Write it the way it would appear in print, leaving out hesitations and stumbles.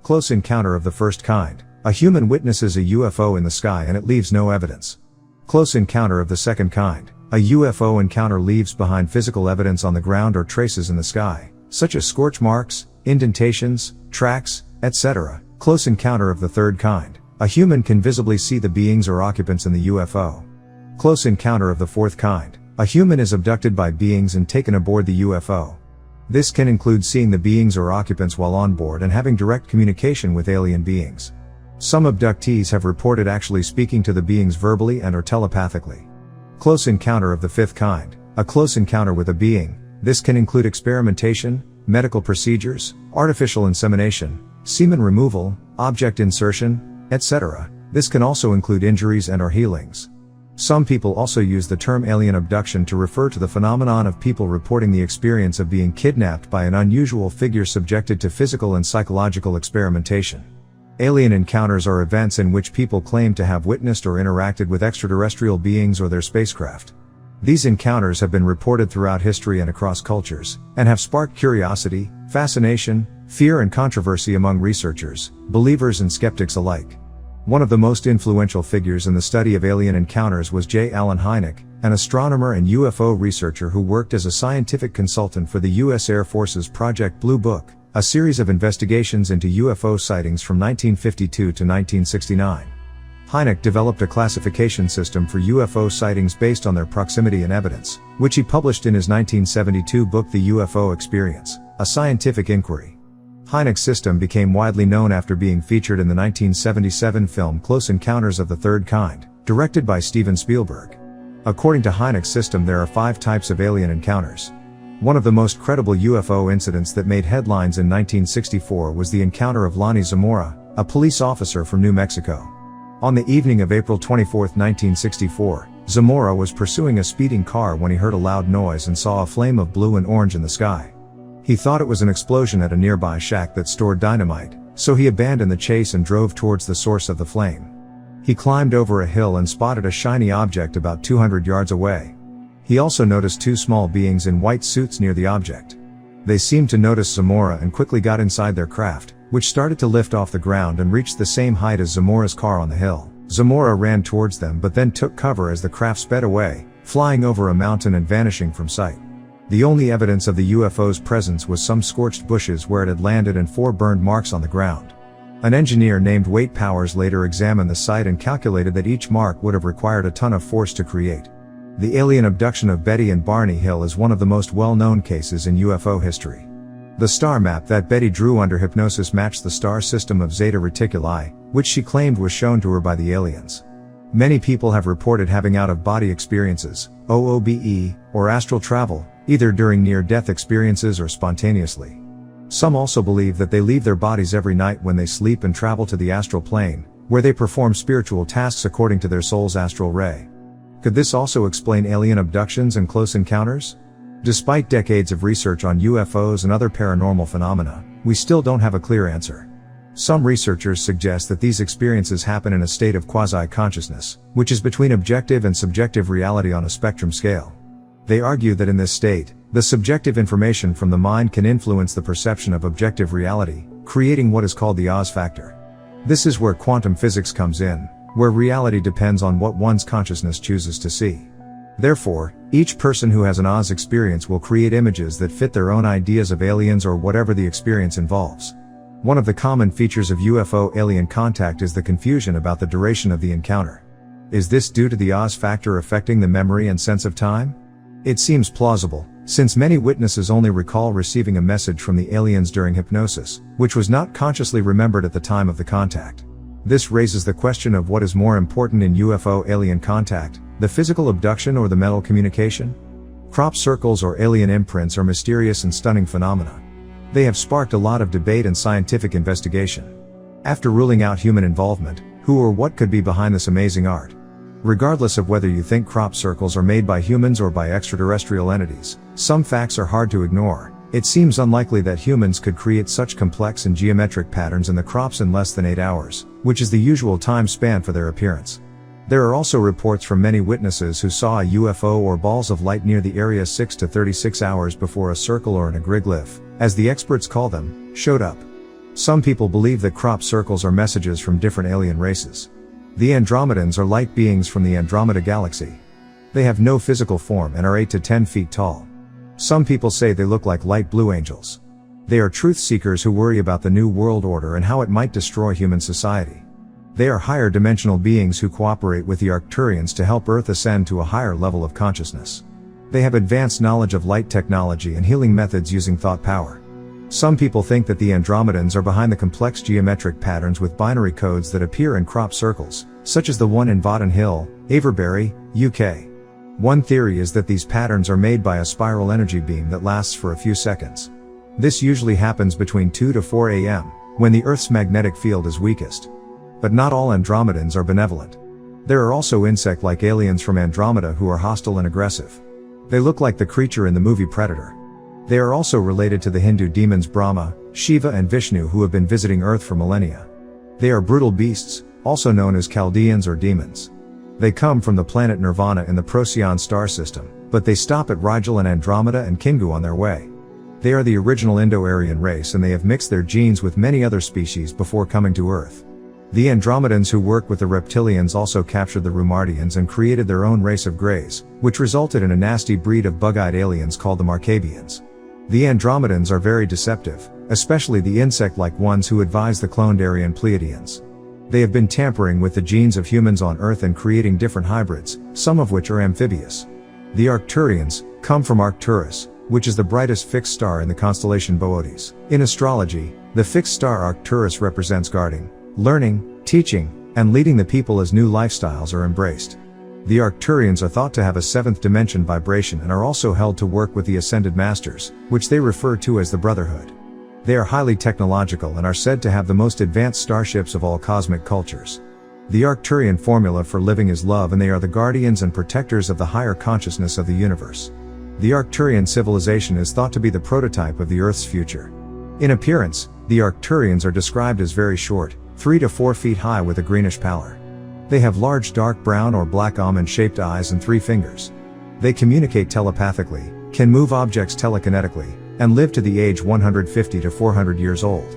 Close encounter of the first kind. A human witnesses a UFO in the sky and it leaves no evidence. Close encounter of the second kind. A UFO encounter leaves behind physical evidence on the ground or traces in the sky, such as scorch marks, indentations, tracks, etc. Close encounter of the third kind. A human can visibly see the beings or occupants in the UFO. Close encounter of the fourth kind. A human is abducted by beings and taken aboard the UFO. This can include seeing the beings or occupants while on board and having direct communication with alien beings. Some abductees have reported actually speaking to the beings verbally and or telepathically. Close encounter of the fifth kind. A close encounter with a being. This can include experimentation, medical procedures, artificial insemination, semen removal, object insertion, etc. This can also include injuries and or healings. Some people also use the term alien abduction to refer to the phenomenon of people reporting the experience of being kidnapped by an unusual figure subjected to physical and psychological experimentation. Alien encounters are events in which people claim to have witnessed or interacted with extraterrestrial beings or their spacecraft. These encounters have been reported throughout history and across cultures, and have sparked curiosity, fascination, fear and controversy among researchers, believers and skeptics alike. One of the most influential figures in the study of alien encounters was J. Allen Hynek, an astronomer and UFO researcher who worked as a scientific consultant for the U.S. Air Force's Project Blue Book, a series of investigations into UFO sightings from 1952 to 1969. Hynek developed a classification system for UFO sightings based on their proximity and evidence, which he published in his 1972 book The UFO Experience, a Scientific Inquiry. Hynek's system became widely known after being featured in the 1977 film Close Encounters of the Third Kind, directed by Steven Spielberg. According to Hynek's system, there are 5 types of alien encounters. One of the most credible UFO incidents that made headlines in 1964 was the encounter of Lonnie Zamora, a police officer from New Mexico. On the evening of April 24, 1964, Zamora was pursuing a speeding car when he heard a loud noise and saw a flame of blue and orange in the sky. He thought it was an explosion at a nearby shack that stored dynamite, so he abandoned the chase and drove towards the source of the flame. He climbed over a hill and spotted a shiny object about 200 yards away. He also noticed 2 small beings in white suits near the object. They seemed to notice Zamora and quickly got inside their craft, which started to lift off the ground and reached the same height as Zamora's car on the hill. Zamora ran towards them but then took cover as the craft sped away, flying over a mountain and vanishing from sight. The only evidence of the UFO's presence was some scorched bushes where it had landed and 4 burned marks on the ground. An engineer named Wade Powers later examined the site and calculated that each mark would have required a ton of force to create. The alien abduction of Betty and Barney Hill is one of the most well-known cases in UFO history. The star map that Betty drew under hypnosis matched the star system of Zeta Reticuli, which she claimed was shown to her by the aliens. Many people have reported having out-of-body experiences, OOBE, or astral travel, either during near-death experiences or spontaneously. Some also believe that they leave their bodies every night when they sleep and travel to the astral plane, where they perform spiritual tasks according to their soul's astral ray. Could this also explain alien abductions and close encounters? Despite decades of research on UFOs and other paranormal phenomena, we still don't have a clear answer. Some researchers suggest that these experiences happen in a state of quasi-consciousness, which is between objective and subjective reality on a spectrum scale. They argue that in this state, the subjective information from the mind can influence the perception of objective reality, creating what is called the Oz factor. This is where quantum physics comes in, where reality depends on what one's consciousness chooses to see. Therefore, each person who has an Oz experience will create images that fit their own ideas of aliens or whatever the experience involves. One of the common features of UFO alien contact is the confusion about the duration of the encounter. Is this due to the Oz factor affecting the memory and sense of time? It seems plausible, since many witnesses only recall receiving a message from the aliens during hypnosis, which was not consciously remembered at the time of the contact. This raises the question of what is more important in UFO alien contact, the physical abduction or the mental communication? Crop circles or alien imprints are mysterious and stunning phenomena. They have sparked a lot of debate and scientific investigation. After ruling out human involvement, who or what could be behind this amazing art? Regardless of whether you think crop circles are made by humans or by extraterrestrial entities, some facts are hard to ignore. It seems unlikely that humans could create such complex and geometric patterns in the crops in less than 8 hours, which is the usual time span for their appearance. There are also reports from many witnesses who saw a UFO or balls of light near the area 6 to 36 hours before a circle or an agriglyph, as the experts call them, showed up. Some people believe that crop circles are messages from different alien races. The Andromedans are light beings from the Andromeda galaxy. They have no physical form and are 8 to 10 feet tall. Some people say they look like light blue angels. They are truth seekers who worry about the new world order and how it might destroy human society. They are higher dimensional beings who cooperate with the Arcturians to help Earth ascend to a higher level of consciousness. They have advanced knowledge of light technology and healing methods using thought power. Some people think that the Andromedans are behind the complex geometric patterns with binary codes that appear in crop circles, such as the one in Vaughton Hill, Avebury, UK. One theory is that these patterns are made by a spiral energy beam that lasts for a few seconds. This usually happens between 2 to 4 a.m., when the Earth's magnetic field is weakest. But not all Andromedans are benevolent. There are also insect-like aliens from Andromeda who are hostile and aggressive. They look like the creature in the movie Predator. They are also related to the Hindu demons Brahma, Shiva and Vishnu who have been visiting Earth for millennia. They are brutal beasts, also known as Chaldeans or demons. They come from the planet Nirvana in the Procyon star system, but they stop at Rigel and Andromeda and Kingu on their way. They are the original Indo-Aryan race and they have mixed their genes with many other species before coming to Earth. The Andromedans who work with the reptilians also captured the Rumardians and created their own race of greys, which resulted in a nasty breed of bug-eyed aliens called the Markabians. The Andromedans are very deceptive, especially the insect-like ones who advise the cloned Aryan Pleiadians. They have been tampering with the genes of humans on Earth and creating different hybrids, some of which are amphibious. The Arcturians come from Arcturus, which is the brightest fixed star in the constellation Boötes. In astrology, the fixed star Arcturus represents guarding, learning, teaching, and leading the people as new lifestyles are embraced. The Arcturians are thought to have a seventh dimension vibration and are also held to work with the Ascended Masters, which they refer to as the Brotherhood. They are highly technological and are said to have the most advanced starships of all cosmic cultures. The Arcturian formula for living is love and they are the guardians and protectors of the higher consciousness of the universe. The Arcturian civilization is thought to be the prototype of the Earth's future. In appearance, the Arcturians are described as very short, 3 to 4 feet high with a greenish pallor. They have large dark brown or black almond-shaped eyes and 3 fingers. They communicate telepathically, can move objects telekinetically, and live to the age 150 to 400 years old.